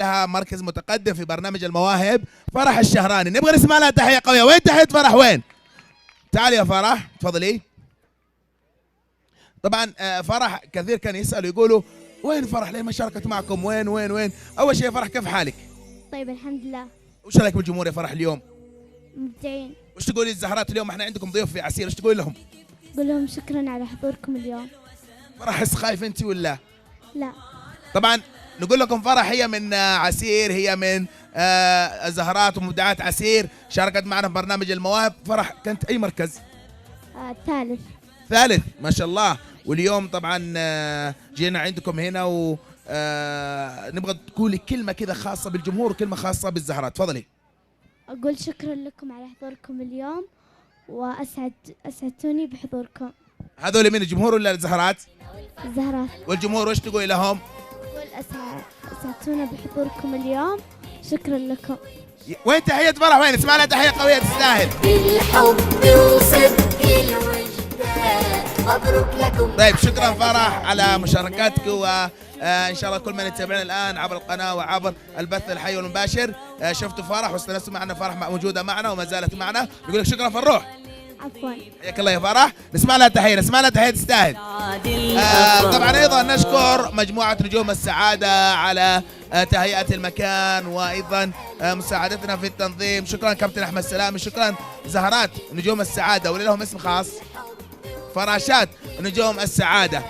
لها مركز متقدم في برنامج المواهب، فرح الشهراني. نبغى نسمع لها تحية قوية. وين تحية فرح؟ وين؟ تعالي يا فرح تفضلي. طبعا فرح كثير كان يسألوا يقولوا وين فرح؟ ليه ما شاركت معكم؟ وين وين وين؟ أول شيء فرح كيف حالك؟ طيب الحمد لله. وش رأيك بالجمهور يا فرح اليوم؟ مبدعين. وش تقولي للزهرات اليوم؟ احنا عندكم ضيوف في عسير، وش تقولي لهم؟ قول لهم شكرا على حضوركم اليوم. فرح حس خايف انت ولا؟ لا. طبعا نقول لكم فرح هي من عسير، هي من زهرات ومبدعات عسير، شاركت معنا في برنامج المواهب. فرح كانت اي مركز؟ ثالث. ثالث ما شاء الله. واليوم طبعا جينا عندكم هنا و نبغى تقولي كلمة كذا خاصة بالجمهور وكلمة خاصة بالزهرات، تفضلي. أقول شكرا لكم على حضوركم اليوم، أسعدتوني بحضوركم. هذول من الجمهور ولا الزهرات؟ الزهرات. والجمهور وش تقولي لهم؟ أقول أسعدتونا بحضوركم اليوم، شكرا لكم. وين تحية فرح؟ وين؟ اسمع لها تحية قوية تستاهل. بالحب وصدق الوجدان مبروك لكم. طيب شكرا فرح على مشاركتك، وان شاء الله كل من يتابعنا الان عبر القناه وعبر البث الحي والمباشر شفتوا فرح واستانستوا معنا. فرح موجوده معنا وما زالت معنا. نقول لك شكرا فروح. عفوا. حياك الله يا فرح. نسمع لها تحيه، نسمع لها تحيه تستاهل. طبعا ايضا نشكر مجموعه نجوم السعاده على تهيئه المكان وايضا مساعدتنا في التنظيم. شكرا كابتن احمد سلامي. شكرا زهرات نجوم السعاده، ولهم اسم خاص، فراشات نجوم السعاده.